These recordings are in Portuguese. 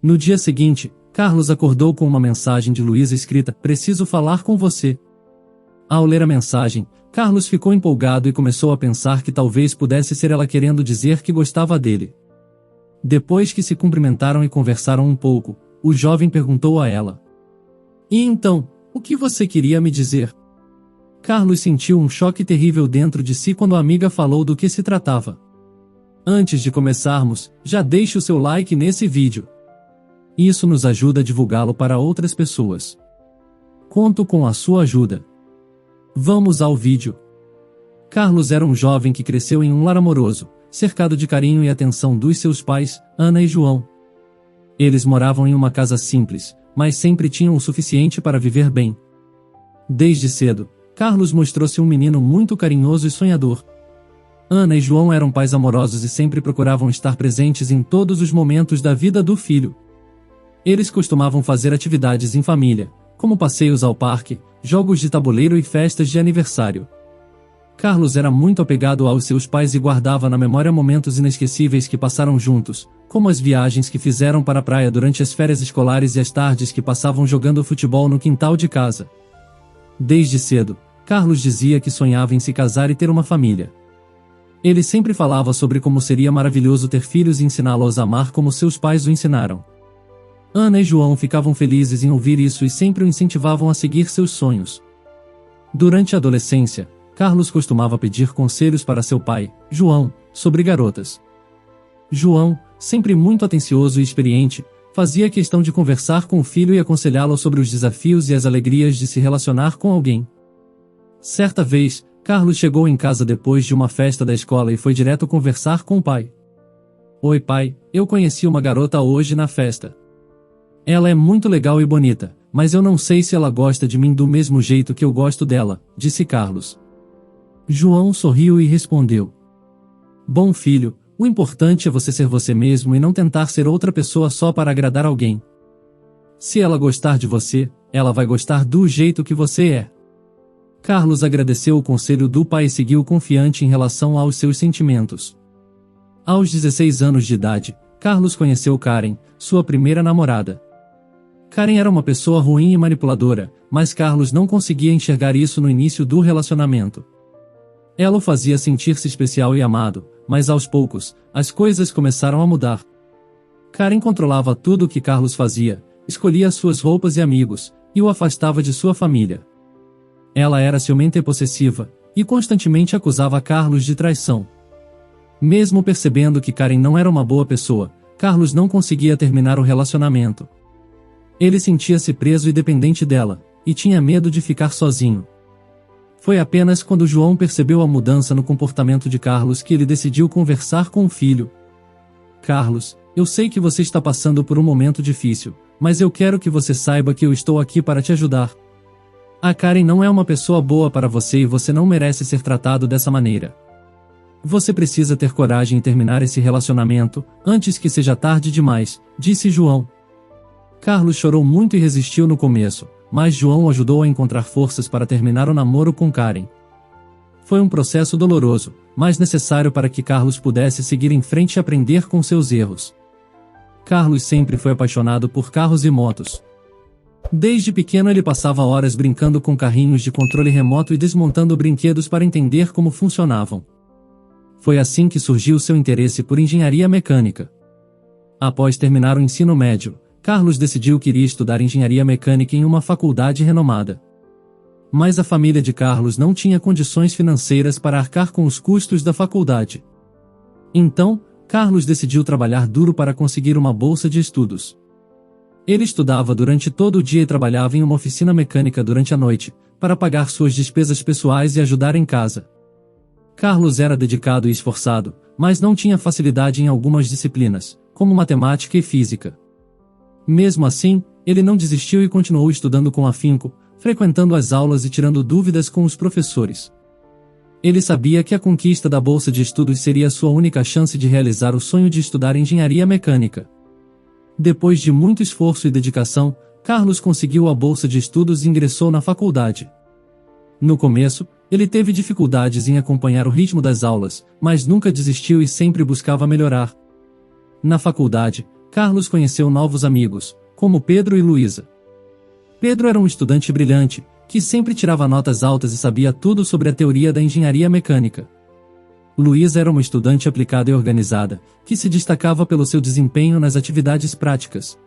No dia seguinte, Carlos acordou com uma mensagem de Luísa escrita: "Preciso falar com você." Ao ler a mensagem, Carlos ficou empolgado e começou a pensar que talvez pudesse ser ela querendo dizer que gostava dele. Depois que se cumprimentaram e conversaram um pouco, o jovem perguntou a ela: "E então, o que você queria me dizer?" Carlos sentiu um choque terrível dentro de si quando a amiga falou do que se tratava. Antes de começarmos, já deixe o seu like nesse vídeo. Isso nos ajuda a divulgá-lo para outras pessoas. Conto com a sua ajuda. Vamos ao vídeo. Carlos era um jovem que cresceu em um lar amoroso, cercado de carinho e atenção dos seus pais, Ana e João. Eles moravam em uma casa simples, mas sempre tinham o suficiente para viver bem. Desde cedo, Carlos mostrou-se um menino muito carinhoso e sonhador. Ana e João eram pais amorosos e sempre procuravam estar presentes em todos os momentos da vida do filho. Eles costumavam fazer atividades em família, como passeios ao parque, jogos de tabuleiro e festas de aniversário. Carlos era muito apegado aos seus pais e guardava na memória momentos inesquecíveis que passaram juntos, como as viagens que fizeram para a praia durante as férias escolares e as tardes que passavam jogando futebol no quintal de casa. Desde cedo, Carlos dizia que sonhava em se casar e ter uma família. Ele sempre falava sobre como seria maravilhoso ter filhos e ensiná-los a amar como seus pais o ensinaram. Ana e João ficavam felizes em ouvir isso e sempre o incentivavam a seguir seus sonhos. Durante a adolescência, Carlos costumava pedir conselhos para seu pai, João, sobre garotas. João, sempre muito atencioso e experiente, fazia questão de conversar com o filho e aconselhá-lo sobre os desafios e as alegrias de se relacionar com alguém. Certa vez, Carlos chegou em casa depois de uma festa da escola e foi direto conversar com o pai. "Oi pai, eu conheci uma garota hoje na festa. Ela é muito legal e bonita, mas eu não sei se ela gosta de mim do mesmo jeito que eu gosto dela", disse Carlos. João sorriu e respondeu: "Bom filho, o importante é você ser você mesmo e não tentar ser outra pessoa só para agradar alguém. Se ela gostar de você, ela vai gostar do jeito que você é." Carlos agradeceu o conselho do pai e seguiu confiante em relação aos seus sentimentos. Aos 16 anos de idade, Carlos conheceu Karen, sua primeira namorada. Karen era uma pessoa ruim e manipuladora, mas Carlos não conseguia enxergar isso no início do relacionamento. Ela o fazia sentir-se especial e amado, mas aos poucos, as coisas começaram a mudar. Karen controlava tudo o que Carlos fazia, escolhia suas roupas e amigos, e o afastava de sua família. Ela era ciumenta e possessiva, e constantemente acusava Carlos de traição. Mesmo percebendo que Karen não era uma boa pessoa, Carlos não conseguia terminar o relacionamento. Ele sentia-se preso e dependente dela, e tinha medo de ficar sozinho. Foi apenas quando João percebeu a mudança no comportamento de Carlos que ele decidiu conversar com o filho. "Carlos, eu sei que você está passando por um momento difícil, mas eu quero que você saiba que eu estou aqui para te ajudar. A Karen não é uma pessoa boa para você e você não merece ser tratado dessa maneira. Você precisa ter coragem e terminar esse relacionamento, antes que seja tarde demais", disse João. Carlos chorou muito e resistiu no começo, mas João o ajudou a encontrar forças para terminar o namoro com Karen. Foi um processo doloroso, mas necessário para que Carlos pudesse seguir em frente e aprender com seus erros. Carlos sempre foi apaixonado por carros e motos. Desde pequeno ele passava horas brincando com carrinhos de controle remoto e desmontando brinquedos para entender como funcionavam. Foi assim que surgiu seu interesse por engenharia mecânica. Após terminar o ensino médio, Carlos decidiu que iria estudar engenharia mecânica em uma faculdade renomada. Mas a família de Carlos não tinha condições financeiras para arcar com os custos da faculdade. Então, Carlos decidiu trabalhar duro para conseguir uma bolsa de estudos. Ele estudava durante todo o dia e trabalhava em uma oficina mecânica durante a noite, para pagar suas despesas pessoais e ajudar em casa. Carlos era dedicado e esforçado, mas não tinha facilidade em algumas disciplinas, como matemática e física. Mesmo assim, ele não desistiu e continuou estudando com afinco, frequentando as aulas e tirando dúvidas com os professores. Ele sabia que a conquista da bolsa de estudos seria sua única chance de realizar o sonho de estudar engenharia mecânica. Depois de muito esforço e dedicação, Carlos conseguiu a bolsa de estudos e ingressou na faculdade. No começo, ele teve dificuldades em acompanhar o ritmo das aulas, mas nunca desistiu e sempre buscava melhorar. Na faculdade, Carlos conheceu novos amigos, como Pedro e Luísa. Pedro era um estudante brilhante, que sempre tirava notas altas e sabia tudo sobre a teoria da engenharia mecânica. Luísa era uma estudante aplicada e organizada, que se destacava pelo seu desempenho nas atividades práticas.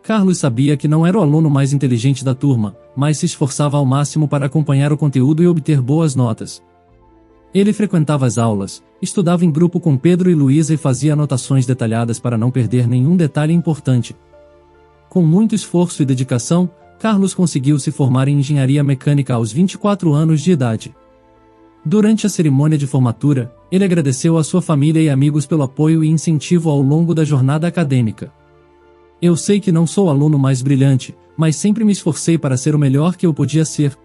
Carlos sabia que não era o aluno mais inteligente da turma, mas se esforçava ao máximo para acompanhar o conteúdo e obter boas notas. Ele frequentava as aulas, estudava em grupo com Pedro e Luísa e fazia anotações detalhadas para não perder nenhum detalhe importante. Com muito esforço e dedicação, Carlos conseguiu se formar em engenharia mecânica aos 24 anos de idade. Durante a cerimônia de formatura, ele agradeceu à sua família e amigos pelo apoio e incentivo ao longo da jornada acadêmica. Eu sei que não sou o aluno mais brilhante, mas sempre me esforcei para ser o melhor que eu podia ser.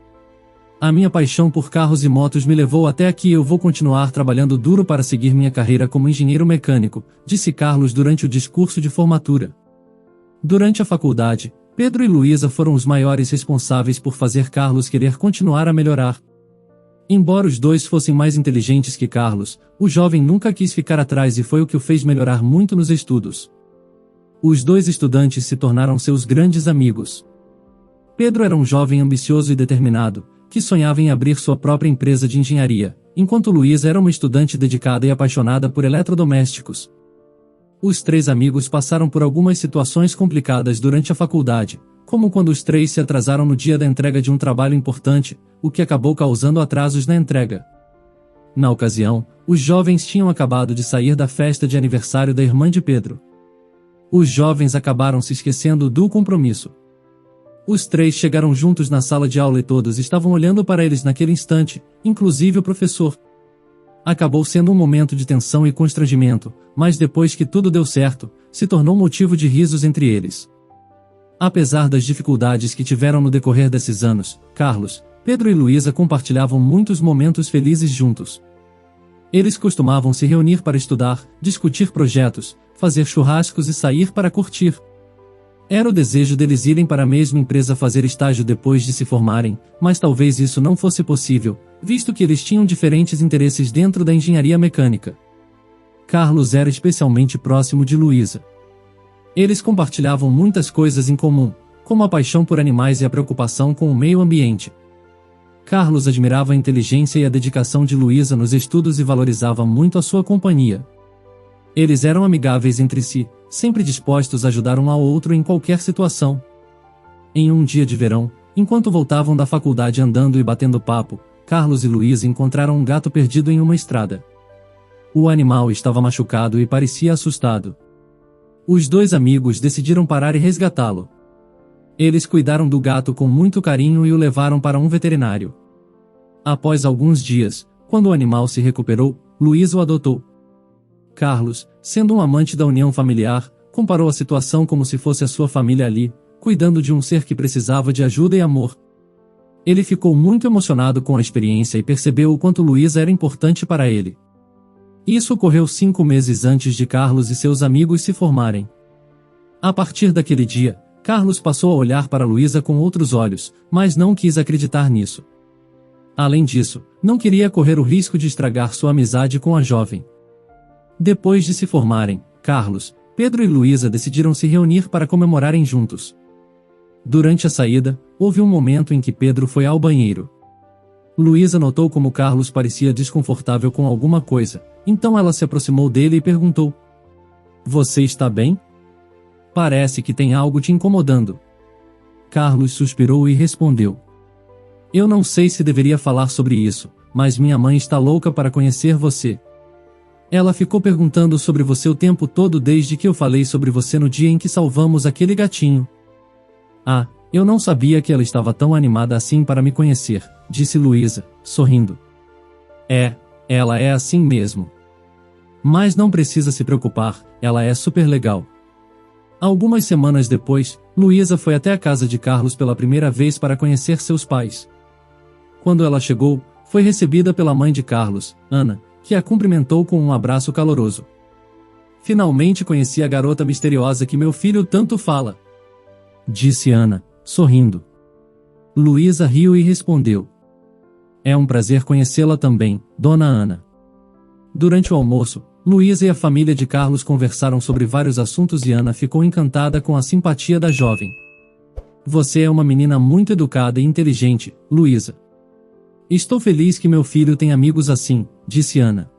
A minha paixão por carros e motos me levou até aqui e eu vou continuar trabalhando duro para seguir minha carreira como engenheiro mecânico, disse Carlos durante o discurso de formatura. Durante a faculdade, Pedro e Luísa foram os maiores responsáveis por fazer Carlos querer continuar a melhorar. Embora os dois fossem mais inteligentes que Carlos, o jovem nunca quis ficar atrás e foi o que o fez melhorar muito nos estudos. Os dois estudantes se tornaram seus grandes amigos. Pedro era um jovem ambicioso e determinado, que sonhava em abrir sua própria empresa de engenharia, enquanto Luísa era uma estudante dedicada e apaixonada por eletrodomésticos. Os três amigos passaram por algumas situações complicadas durante a faculdade, como quando os três se atrasaram no dia da entrega de um trabalho importante, o que acabou causando atrasos na entrega. Na ocasião, os jovens tinham acabado de sair da festa de aniversário da irmã de Pedro. Os jovens acabaram se esquecendo do compromisso. Os três chegaram juntos na sala de aula e todos estavam olhando para eles naquele instante, inclusive o professor. Acabou sendo um momento de tensão e constrangimento, mas depois que tudo deu certo, se tornou motivo de risos entre eles. Apesar das dificuldades que tiveram no decorrer desses anos, Carlos, Pedro e Luísa compartilhavam muitos momentos felizes juntos. Eles costumavam se reunir para estudar, discutir projetos, fazer churrascos e sair para curtir. Era o desejo deles irem para a mesma empresa fazer estágio depois de se formarem, mas talvez isso não fosse possível, visto que eles tinham diferentes interesses dentro da engenharia mecânica. Carlos era especialmente próximo de Luísa. Eles compartilhavam muitas coisas em comum, como a paixão por animais e a preocupação com o meio ambiente. Carlos admirava a inteligência e a dedicação de Luísa nos estudos e valorizava muito a sua companhia. Eles eram amigáveis entre si, sempre dispostos a ajudar um ao outro em qualquer situação. Em um dia de verão, enquanto voltavam da faculdade andando e batendo papo, Carlos e Luísa encontraram um gato perdido em uma estrada. O animal estava machucado e parecia assustado. Os dois amigos decidiram parar e resgatá-lo. Eles cuidaram do gato com muito carinho e o levaram para um veterinário. Após alguns dias, quando o animal se recuperou, Luísa o adotou. Carlos, sendo um amante da união familiar, comparou a situação como se fosse a sua família ali, cuidando de um ser que precisava de ajuda e amor. Ele ficou muito emocionado com a experiência e percebeu o quanto Luísa era importante para ele. Isso ocorreu 5 meses antes de Carlos e seus amigos se formarem. A partir daquele dia, Carlos passou a olhar para Luísa com outros olhos, mas não quis acreditar nisso. Além disso, não queria correr o risco de estragar sua amizade com a jovem. Depois de se formarem, Carlos, Pedro e Luísa decidiram se reunir para comemorarem juntos. Durante a saída, houve um momento em que Pedro foi ao banheiro. Luísa notou como Carlos parecia desconfortável com alguma coisa, então ela se aproximou dele e perguntou: "Você está bem? Parece que tem algo te incomodando." Carlos suspirou e respondeu: "Eu não sei se deveria falar sobre isso, mas minha mãe está louca para conhecer você. Ela ficou perguntando sobre você o tempo todo desde que eu falei sobre você no dia em que salvamos aquele gatinho." "Ah, eu não sabia que ela estava tão animada assim para me conhecer", disse Luísa, sorrindo. Ela é assim mesmo. Mas não precisa se preocupar, ela é super legal." Algumas semanas depois, Luísa foi até a casa de Carlos pela primeira vez para conhecer seus pais. Quando ela chegou, foi recebida pela mãe de Carlos, Ana, que a cumprimentou com um abraço caloroso. "Finalmente conheci a garota misteriosa que meu filho tanto fala", disse Ana, sorrindo. Luísa riu e respondeu: "É um prazer conhecê-la também, dona Ana." Durante o almoço, Luísa e a família de Carlos conversaram sobre vários assuntos e Ana ficou encantada com a simpatia da jovem. Você é uma menina muito educada e inteligente, Luísa. Estou feliz que meu filho tem amigos assim, disse Ana.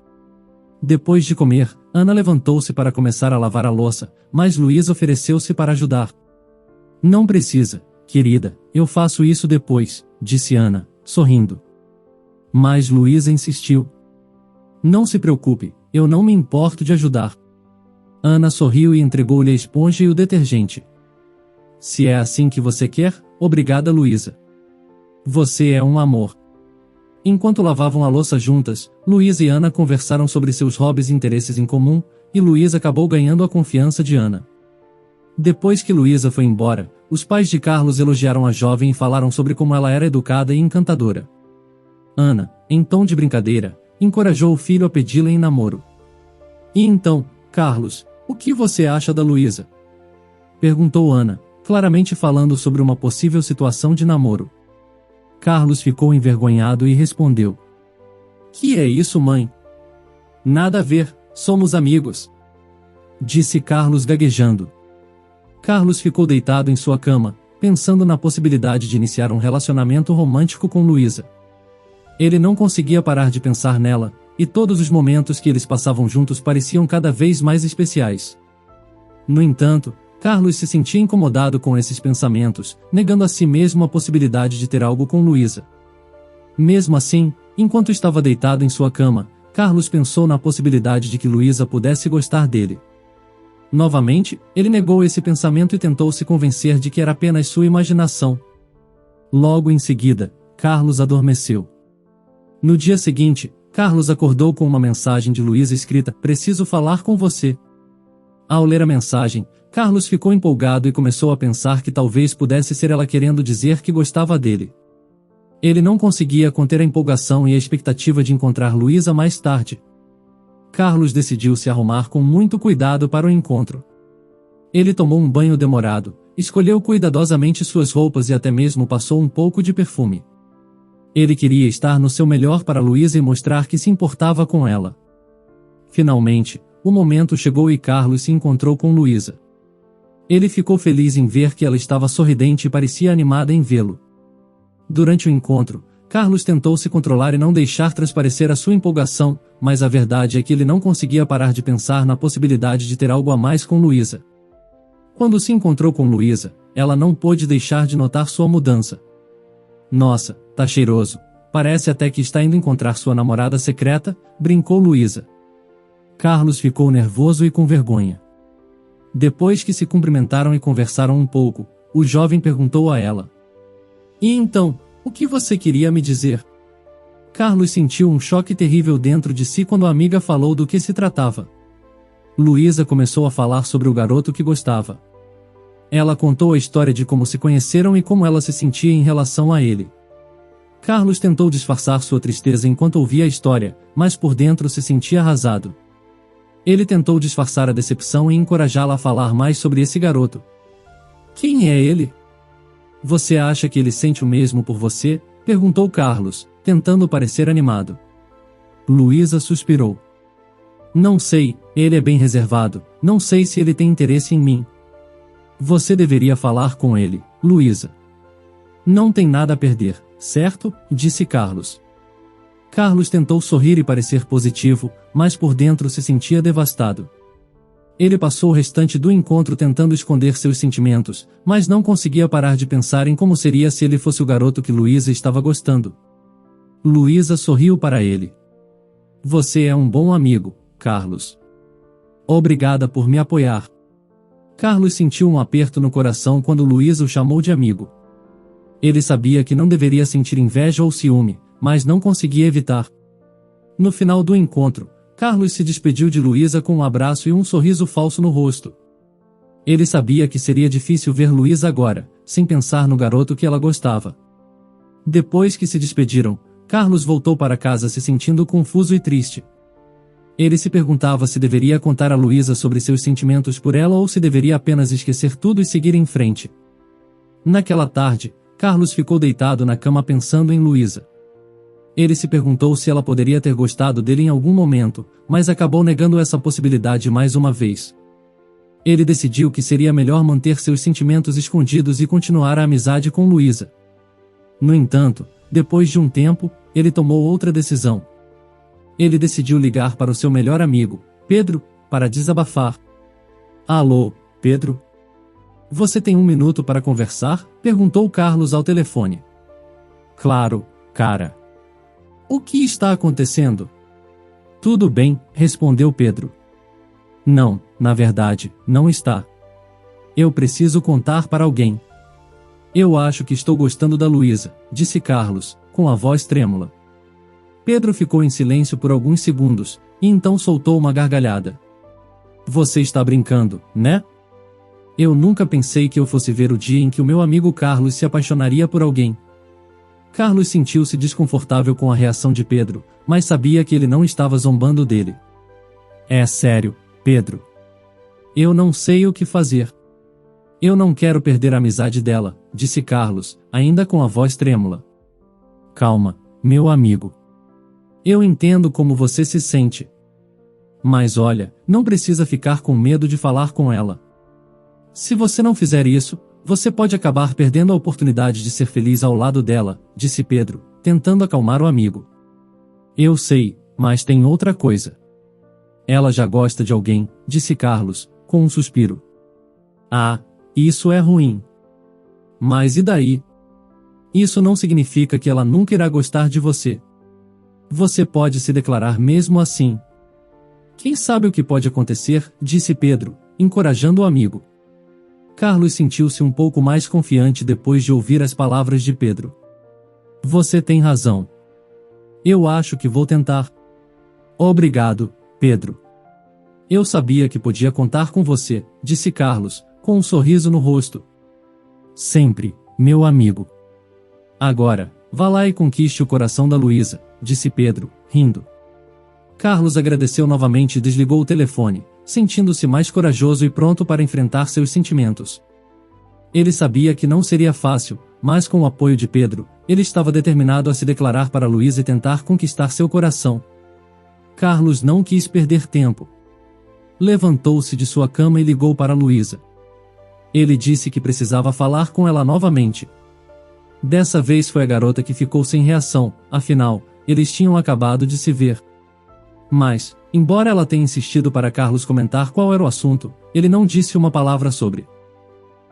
Depois de comer, Ana levantou-se para começar a lavar a louça, mas Luísa ofereceu-se para ajudar. Não precisa, querida, eu faço isso depois, disse Ana, sorrindo. Mas Luísa insistiu. Não se preocupe, eu não me importo de ajudar. Ana sorriu e entregou-lhe a esponja e o detergente. Se é assim que você quer, obrigada, Luísa. Você é um amor. Enquanto lavavam a louça juntas, Luísa e Ana conversaram sobre seus hobbies e interesses em comum, e Luísa acabou ganhando a confiança de Ana. Depois que Luísa foi embora, os pais de Carlos elogiaram a jovem e falaram sobre como ela era educada e encantadora. Ana, em tom de brincadeira, encorajou o filho a pedi-la em namoro. E então, Carlos, o que você acha da Luísa? Perguntou Ana, claramente falando sobre uma possível situação de namoro. Carlos ficou envergonhado e respondeu. Que é isso, mãe? Nada a ver, somos amigos. Disse Carlos gaguejando. Carlos ficou deitado em sua cama, pensando na possibilidade de iniciar um relacionamento romântico com Luísa. Ele não conseguia parar de pensar nela, e todos os momentos que eles passavam juntos pareciam cada vez mais especiais. No entanto, Carlos se sentia incomodado com esses pensamentos, negando a si mesmo a possibilidade de ter algo com Luísa. Mesmo assim, enquanto estava deitado em sua cama, Carlos pensou na possibilidade de que Luísa pudesse gostar dele. Novamente, ele negou esse pensamento e tentou se convencer de que era apenas sua imaginação. Logo em seguida, Carlos adormeceu. No dia seguinte, Carlos acordou com uma mensagem de Luísa escrita: "Preciso falar com você." Ao ler a mensagem, Carlos ficou empolgado e começou a pensar que talvez pudesse ser ela querendo dizer que gostava dele. Ele não conseguia conter a empolgação e a expectativa de encontrar Luísa mais tarde. Carlos decidiu se arrumar com muito cuidado para o encontro. Ele tomou um banho demorado, escolheu cuidadosamente suas roupas e até mesmo passou um pouco de perfume. Ele queria estar no seu melhor para Luísa e mostrar que se importava com ela. Finalmente, o momento chegou e Carlos se encontrou com Luísa. Ele ficou feliz em ver que ela estava sorridente e parecia animada em vê-lo. Durante o encontro, Carlos tentou se controlar e não deixar transparecer a sua empolgação, mas a verdade é que ele não conseguia parar de pensar na possibilidade de ter algo a mais com Luísa. Quando se encontrou com Luísa, ela não pôde deixar de notar sua mudança. Nossa, tá cheiroso. Parece até que está indo encontrar sua namorada secreta, brincou Luísa. Carlos ficou nervoso e com vergonha. Depois que se cumprimentaram e conversaram um pouco, o jovem perguntou a ela: "E então, o que você queria me dizer?" Carlos sentiu um choque terrível dentro de si quando a amiga falou do que se tratava. Luísa começou a falar sobre o garoto que gostava. Ela contou a história de como se conheceram e como ela se sentia em relação a ele. Carlos tentou disfarçar sua tristeza enquanto ouvia a história, mas por dentro se sentia arrasado. Ele tentou disfarçar a decepção e encorajá-la a falar mais sobre esse garoto. "Quem é ele? Você acha que ele sente o mesmo por você?" perguntou Carlos, tentando parecer animado. Luísa suspirou. "Não sei, ele é bem reservado, não sei se ele tem interesse em mim." "Você deveria falar com ele, Luísa. Não tem nada a perder, certo?" disse Carlos. Carlos tentou sorrir e parecer positivo, mas por dentro se sentia devastado. Ele passou o restante do encontro tentando esconder seus sentimentos, mas não conseguia parar de pensar em como seria se ele fosse o garoto que Luísa estava gostando. Luísa sorriu para ele. "Você é um bom amigo, Carlos. Obrigada por me apoiar." Carlos sentiu um aperto no coração quando Luísa o chamou de amigo. Ele sabia que não deveria sentir inveja ou ciúme, mas não conseguia evitar. No final do encontro, Carlos se despediu de Luísa com um abraço e um sorriso falso no rosto. Ele sabia que seria difícil ver Luísa agora, sem pensar no garoto que ela gostava. Depois que se despediram, Carlos voltou para casa se sentindo confuso e triste. Ele se perguntava se deveria contar a Luísa sobre seus sentimentos por ela ou se deveria apenas esquecer tudo e seguir em frente. Naquela tarde, Carlos ficou deitado na cama pensando em Luísa. Ele se perguntou se ela poderia ter gostado dele em algum momento, mas acabou negando essa possibilidade mais uma vez. Ele decidiu que seria melhor manter seus sentimentos escondidos e continuar a amizade com Luísa. No entanto, depois de um tempo, ele tomou outra decisão. Ele decidiu ligar para o seu melhor amigo, Pedro, para desabafar. Alô, Pedro? Você tem um minuto para conversar? Perguntou Carlos ao telefone. Claro, cara. O que está acontecendo? Tudo bem, respondeu Pedro. Não, na verdade, não está. Eu preciso contar para alguém. Eu acho que estou gostando da Luísa, disse Carlos, com a voz trêmula. Pedro ficou em silêncio por alguns segundos, e então soltou uma gargalhada. Você está brincando, né? Eu nunca pensei que eu fosse ver o dia em que o meu amigo Carlos se apaixonaria por alguém. Carlos sentiu-se desconfortável com a reação de Pedro, mas sabia que ele não estava zombando dele. É sério, Pedro. Eu não sei o que fazer. Eu não quero perder a amizade dela, disse Carlos, ainda com a voz trêmula. Calma, meu amigo. Eu entendo como você se sente. Mas olha, não precisa ficar com medo de falar com ela. Se você não fizer isso, você pode acabar perdendo a oportunidade de ser feliz ao lado dela, disse Pedro, tentando acalmar o amigo. Eu sei, mas tem outra coisa. Ela já gosta de alguém, disse Carlos, com um suspiro. Ah, isso é ruim. Mas e daí? Isso não significa que ela nunca irá gostar de você. Você pode se declarar mesmo assim. Quem sabe o que pode acontecer, disse Pedro, encorajando o amigo. Carlos sentiu-se um pouco mais confiante depois de ouvir as palavras de Pedro. Você tem razão. Eu acho que vou tentar. Obrigado, Pedro. Eu sabia que podia contar com você, disse Carlos, com um sorriso no rosto. Sempre, meu amigo. Agora, vá lá e conquiste o coração da Luísa, disse Pedro, rindo. Carlos agradeceu novamente e desligou o telefone, sentindo-se mais corajoso e pronto para enfrentar seus sentimentos. Ele sabia que não seria fácil, mas com o apoio de Pedro, ele estava determinado a se declarar para Luísa e tentar conquistar seu coração. Carlos não quis perder tempo. Levantou-se de sua cama e ligou para Luísa. Ele disse que precisava falar com ela novamente. Dessa vez foi a garota que ficou sem reação, afinal, eles tinham acabado de se ver. Mas, embora ela tenha insistido para Carlos comentar qual era o assunto, ele não disse uma palavra sobre.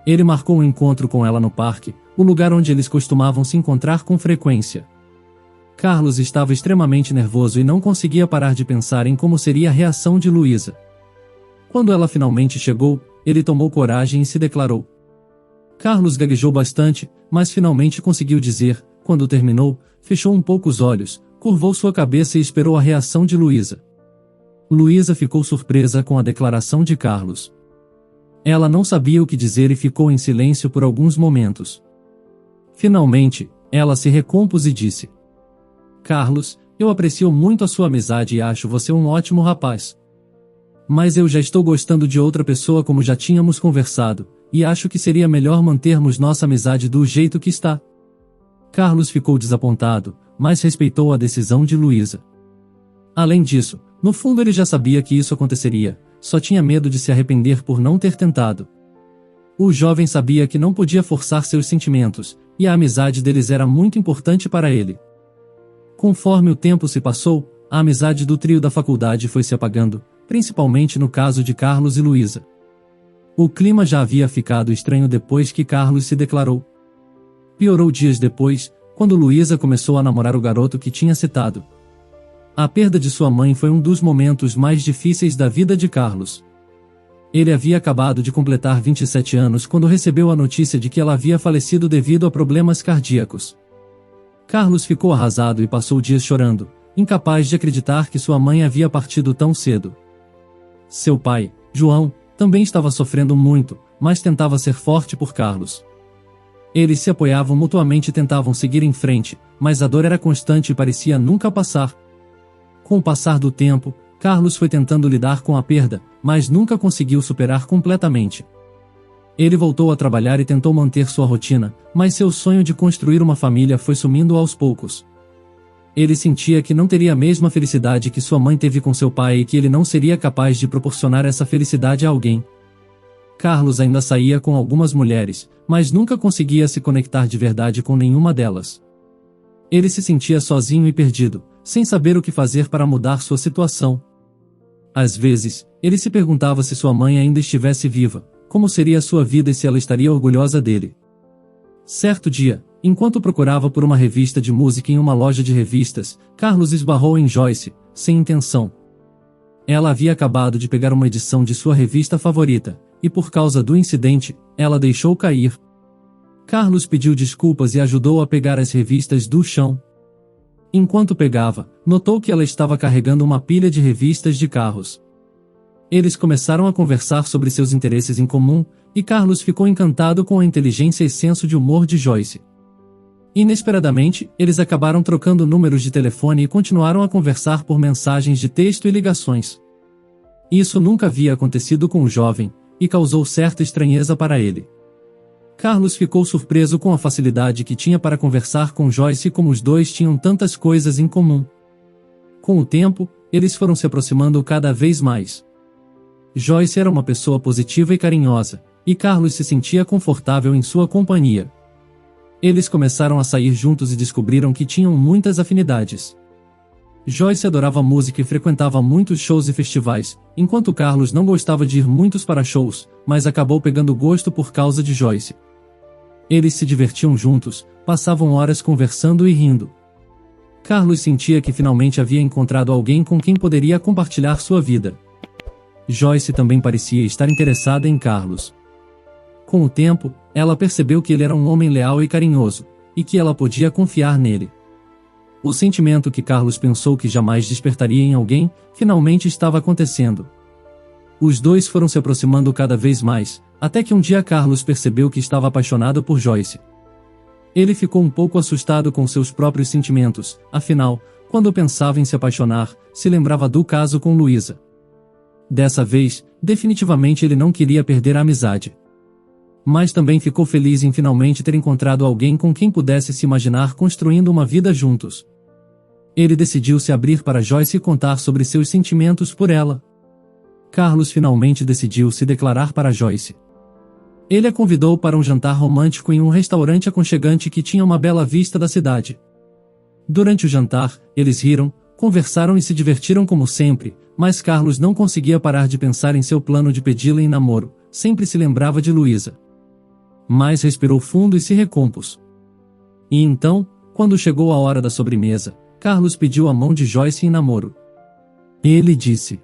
Ele marcou um encontro com ela no parque, o lugar onde eles costumavam se encontrar com frequência. Carlos estava extremamente nervoso e não conseguia parar de pensar em como seria a reação de Luísa. Quando ela finalmente chegou, ele tomou coragem e se declarou. Carlos gaguejou bastante, mas finalmente conseguiu dizer, quando terminou, fechou um pouco os olhos, curvou sua cabeça e esperou a reação de Luísa. Luísa ficou surpresa com a declaração de Carlos. Ela não sabia o que dizer e ficou em silêncio por alguns momentos. Finalmente, ela se recompôs e disse: Carlos, eu aprecio muito a sua amizade e acho você um ótimo rapaz. Mas eu já estou gostando de outra pessoa como já tínhamos conversado, e acho que seria melhor mantermos nossa amizade do jeito que está. Carlos ficou desapontado, mas respeitou a decisão de Luísa. Além disso, no fundo ele já sabia que isso aconteceria, só tinha medo de se arrepender por não ter tentado. O jovem sabia que não podia forçar seus sentimentos, e a amizade deles era muito importante para ele. Conforme o tempo se passou, a amizade do trio da faculdade foi se apagando, principalmente no caso de Carlos e Luísa. O clima já havia ficado estranho depois que Carlos se declarou. Piorou dias depois, quando Luísa começou a namorar o garoto que tinha citado. A perda de sua mãe foi um dos momentos mais difíceis da vida de Carlos. Ele havia acabado de completar 27 anos quando recebeu a notícia de que ela havia falecido devido a problemas cardíacos. Carlos ficou arrasado e passou dias chorando, incapaz de acreditar que sua mãe havia partido tão cedo. Seu pai, João, também estava sofrendo muito, mas tentava ser forte por Carlos. Eles se apoiavam mutuamente e tentavam seguir em frente, mas a dor era constante e parecia nunca passar. Com o passar do tempo, Carlos foi tentando lidar com a perda, mas nunca conseguiu superar completamente. Ele voltou a trabalhar e tentou manter sua rotina, mas seu sonho de construir uma família foi sumindo aos poucos. Ele sentia que não teria a mesma felicidade que sua mãe teve com seu pai e que ele não seria capaz de proporcionar essa felicidade a alguém. Carlos ainda saía com algumas mulheres, mas nunca conseguia se conectar de verdade com nenhuma delas. Ele se sentia sozinho e perdido, sem saber o que fazer para mudar sua situação. Às vezes, ele se perguntava se sua mãe ainda estivesse viva, como seria sua vida e se ela estaria orgulhosa dele. Certo dia, enquanto procurava por uma revista de música em uma loja de revistas, Carlos esbarrou em Joyce, sem intenção. Ela havia acabado de pegar uma edição de sua revista favorita, e por causa do incidente, ela deixou cair. Carlos pediu desculpas e ajudou a pegar as revistas do chão. Enquanto pegava, notou que ela estava carregando uma pilha de revistas de carros. Eles começaram a conversar sobre seus interesses em comum, e Carlos ficou encantado com a inteligência e senso de humor de Joyce. Inesperadamente, eles acabaram trocando números de telefone e continuaram a conversar por mensagens de texto e ligações. Isso nunca havia acontecido com o jovem, e causou certa estranheza para ele. Carlos ficou surpreso com a facilidade que tinha para conversar com Joyce e como os dois tinham tantas coisas em comum. Com o tempo, eles foram se aproximando cada vez mais. Joyce era uma pessoa positiva e carinhosa, e Carlos se sentia confortável em sua companhia. Eles começaram a sair juntos e descobriram que tinham muitas afinidades. Joyce adorava música e frequentava muitos shows e festivais, enquanto Carlos não gostava de ir muitos para shows, mas acabou pegando gosto por causa de Joyce. Eles se divertiam juntos, passavam horas conversando e rindo. Carlos sentia que finalmente havia encontrado alguém com quem poderia compartilhar sua vida. Joyce também parecia estar interessada em Carlos. Com o tempo, ela percebeu que ele era um homem leal e carinhoso, e que ela podia confiar nele. O sentimento que Carlos pensou que jamais despertaria em alguém, finalmente estava acontecendo. Os dois foram se aproximando cada vez mais, até que um dia Carlos percebeu que estava apaixonado por Joyce. Ele ficou um pouco assustado com seus próprios sentimentos, afinal, quando pensava em se apaixonar, se lembrava do caso com Luísa. Dessa vez, definitivamente ele não queria perder a amizade. Mas também ficou feliz em finalmente ter encontrado alguém com quem pudesse se imaginar construindo uma vida juntos. Ele decidiu se abrir para Joyce e contar sobre seus sentimentos por ela. Carlos finalmente decidiu se declarar para Joyce. Ele a convidou para um jantar romântico em um restaurante aconchegante que tinha uma bela vista da cidade. Durante o jantar, eles riram, conversaram e se divertiram como sempre, mas Carlos não conseguia parar de pensar em seu plano de pedi-la em namoro, sempre se lembrava de Luísa. Mas respirou fundo e se recompôs. E então, quando chegou a hora da sobremesa, Carlos pediu a mão de Joyce em namoro. Ele disse: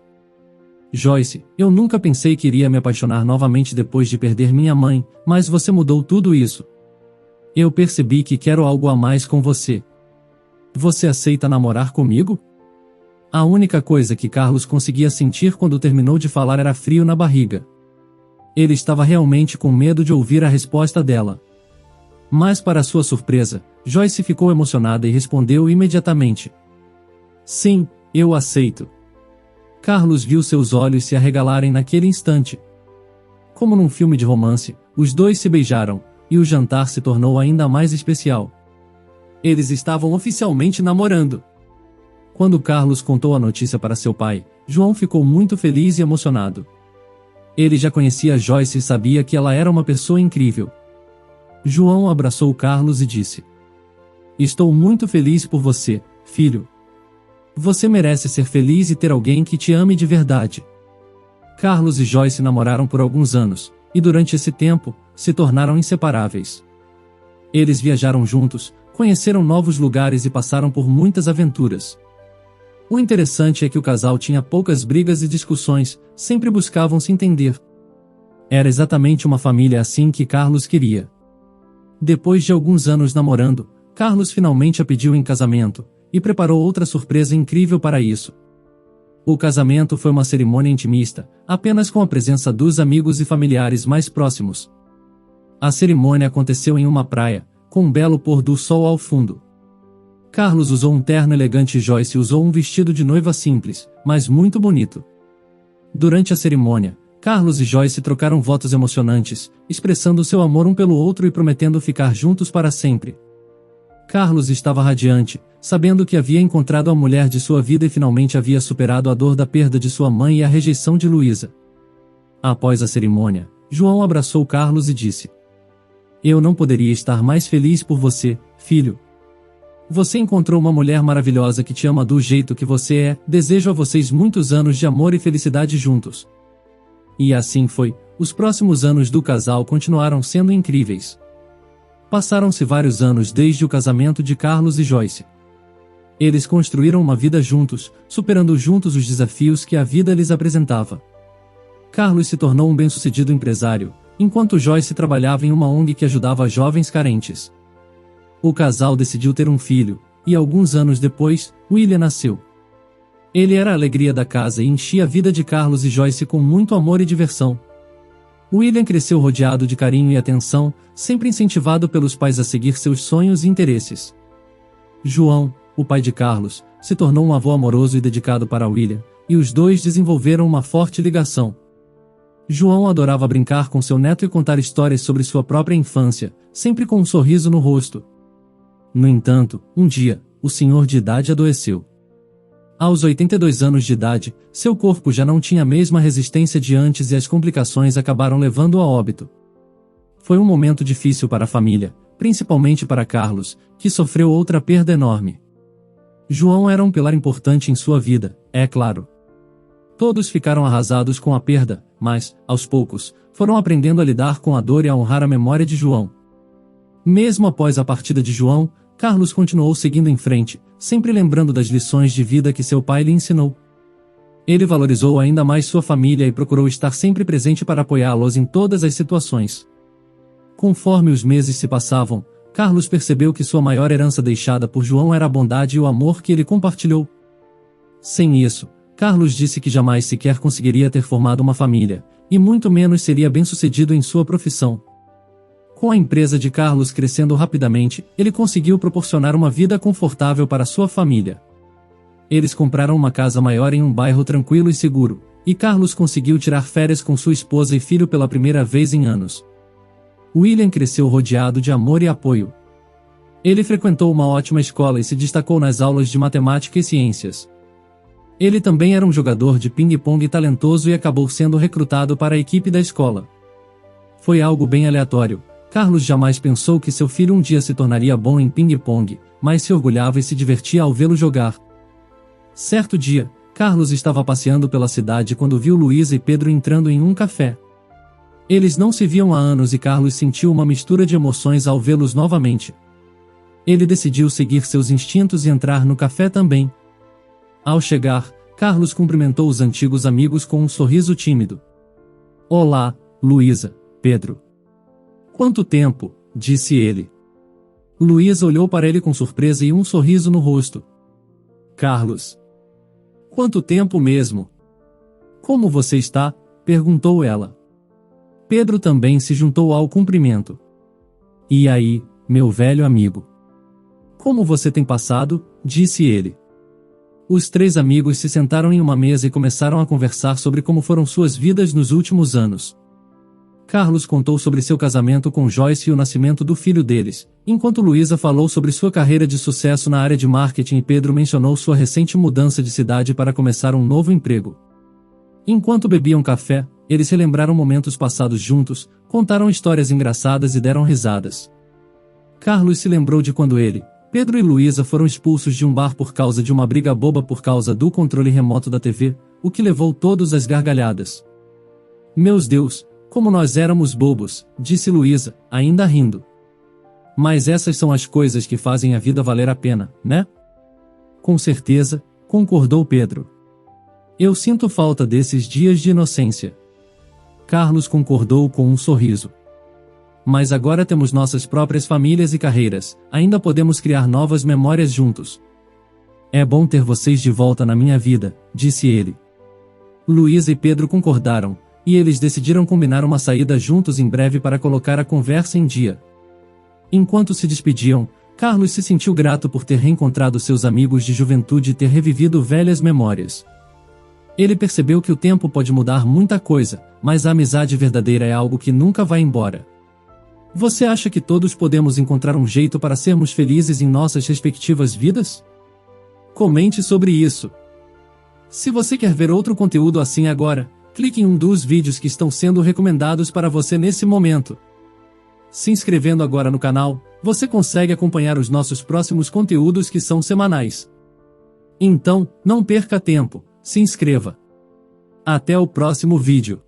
Joyce, eu nunca pensei que iria me apaixonar novamente depois de perder minha mãe, mas você mudou tudo isso. Eu percebi que quero algo a mais com você. Você aceita namorar comigo? A única coisa que Carlos conseguia sentir quando terminou de falar era frio na barriga. Ele estava realmente com medo de ouvir a resposta dela. Mas para sua surpresa, Joyce ficou emocionada e respondeu imediatamente: Sim, eu aceito. Carlos viu seus olhos se arregalarem naquele instante. Como num filme de romance, os dois se beijaram, e o jantar se tornou ainda mais especial. Eles estavam oficialmente namorando. Quando Carlos contou a notícia para seu pai, João ficou muito feliz e emocionado. Ele já conhecia Joyce e sabia que ela era uma pessoa incrível. João abraçou Carlos e disse: Estou muito feliz por você, filho. Você merece ser feliz e ter alguém que te ame de verdade. Carlos e Joyce namoraram por alguns anos, e durante esse tempo, se tornaram inseparáveis. Eles viajaram juntos, conheceram novos lugares e passaram por muitas aventuras. O interessante é que o casal tinha poucas brigas e discussões, sempre buscavam se entender. Era exatamente uma família assim que Carlos queria. Depois de alguns anos namorando, Carlos finalmente a pediu em casamento, e preparou outra surpresa incrível para isso. O casamento foi uma cerimônia intimista, apenas com a presença dos amigos e familiares mais próximos. A cerimônia aconteceu em uma praia, com um belo pôr do sol ao fundo. Carlos usou um terno elegante e Joyce usou um vestido de noiva simples, mas muito bonito. Durante a cerimônia, Carlos e Joyce trocaram votos emocionantes, expressando seu amor um pelo outro e prometendo ficar juntos para sempre. Carlos estava radiante, sabendo que havia encontrado a mulher de sua vida e finalmente havia superado a dor da perda de sua mãe e a rejeição de Luísa. Após a cerimônia, João abraçou Carlos e disse: "Eu não poderia estar mais feliz por você, filho. Você encontrou uma mulher maravilhosa que te ama do jeito que você é. Desejo a vocês muitos anos de amor e felicidade juntos." E assim foi. Os próximos anos do casal continuaram sendo incríveis. Passaram-se vários anos desde o casamento de Carlos e Joyce. Eles construíram uma vida juntos, superando juntos os desafios que a vida lhes apresentava. Carlos se tornou um bem-sucedido empresário, enquanto Joyce trabalhava em uma ONG que ajudava jovens carentes. O casal decidiu ter um filho, e alguns anos depois, William nasceu. Ele era a alegria da casa e enchia a vida de Carlos e Joyce com muito amor e diversão. William cresceu rodeado de carinho e atenção, sempre incentivado pelos pais a seguir seus sonhos e interesses. João, o pai de Carlos, se tornou um avô amoroso e dedicado para William, e os dois desenvolveram uma forte ligação. João adorava brincar com seu neto e contar histórias sobre sua própria infância, sempre com um sorriso no rosto. No entanto, um dia, o senhor de idade adoeceu. Aos 82 anos de idade, seu corpo já não tinha a mesma resistência de antes e as complicações acabaram levando-o a óbito. Foi um momento difícil para a família, principalmente para Carlos, que sofreu outra perda enorme. João era um pilar importante em sua vida, é claro. Todos ficaram arrasados com a perda, mas, aos poucos, foram aprendendo a lidar com a dor e a honrar a memória de João. Mesmo após a partida de João, Carlos continuou seguindo em frente, sempre lembrando das lições de vida que seu pai lhe ensinou. Ele valorizou ainda mais sua família e procurou estar sempre presente para apoiá-los em todas as situações. Conforme os meses se passavam, Carlos percebeu que sua maior herança deixada por João era a bondade e o amor que ele compartilhou. Sem isso, Carlos disse que jamais sequer conseguiria ter formado uma família, e muito menos seria bem-sucedido em sua profissão. Com a empresa de Carlos crescendo rapidamente, ele conseguiu proporcionar uma vida confortável para sua família. Eles compraram uma casa maior em um bairro tranquilo e seguro, e Carlos conseguiu tirar férias com sua esposa e filho pela primeira vez em anos. William cresceu rodeado de amor e apoio. Ele frequentou uma ótima escola e se destacou nas aulas de matemática e ciências. Ele também era um jogador de ping-pong talentoso e acabou sendo recrutado para a equipe da escola. Foi algo bem aleatório. Carlos jamais pensou que seu filho um dia se tornaria bom em ping-pong, mas se orgulhava e se divertia ao vê-lo jogar. Certo dia, Carlos estava passeando pela cidade quando viu Luísa e Pedro entrando em um café. Eles não se viam há anos e Carlos sentiu uma mistura de emoções ao vê-los novamente. Ele decidiu seguir seus instintos e entrar no café também. Ao chegar, Carlos cumprimentou os antigos amigos com um sorriso tímido. "Olá, Luísa, Pedro. Quanto tempo?", disse ele. Luísa olhou para ele com surpresa e um sorriso no rosto. "Carlos. Quanto tempo mesmo? Como você está?", perguntou ela. Pedro também se juntou ao cumprimento. "E aí, meu velho amigo? Como você tem passado?", disse ele. Os três amigos se sentaram em uma mesa e começaram a conversar sobre como foram suas vidas nos últimos anos. Carlos contou sobre seu casamento com Joyce e o nascimento do filho deles, enquanto Luísa falou sobre sua carreira de sucesso na área de marketing e Pedro mencionou sua recente mudança de cidade para começar um novo emprego. Enquanto bebiam café, eles relembraram momentos passados juntos, contaram histórias engraçadas e deram risadas. Carlos se lembrou de quando ele, Pedro e Luísa foram expulsos de um bar por causa de uma briga boba por causa do controle remoto da TV, o que levou todos às gargalhadas. "Meus Deus, como nós éramos bobos", disse Luísa, ainda rindo. "Mas essas são as coisas que fazem a vida valer a pena, né?" "Com certeza", concordou Pedro. "Eu sinto falta desses dias de inocência." Carlos concordou com um sorriso. "Mas agora temos nossas próprias famílias e carreiras, ainda podemos criar novas memórias juntos." "É bom ter vocês de volta na minha vida", disse ele. Luísa e Pedro concordaram, e eles decidiram combinar uma saída juntos em breve para colocar a conversa em dia. Enquanto se despediam, Carlos se sentiu grato por ter reencontrado seus amigos de juventude e ter revivido velhas memórias. Ele percebeu que o tempo pode mudar muita coisa, mas a amizade verdadeira é algo que nunca vai embora. Você acha que todos podemos encontrar um jeito para sermos felizes em nossas respectivas vidas? Comente sobre isso. Se você quer ver outro conteúdo assim agora, clique em um dos vídeos que estão sendo recomendados para você nesse momento. Se inscrevendo agora no canal, você consegue acompanhar os nossos próximos conteúdos que são semanais. Então, não perca tempo, se inscreva. Até o próximo vídeo.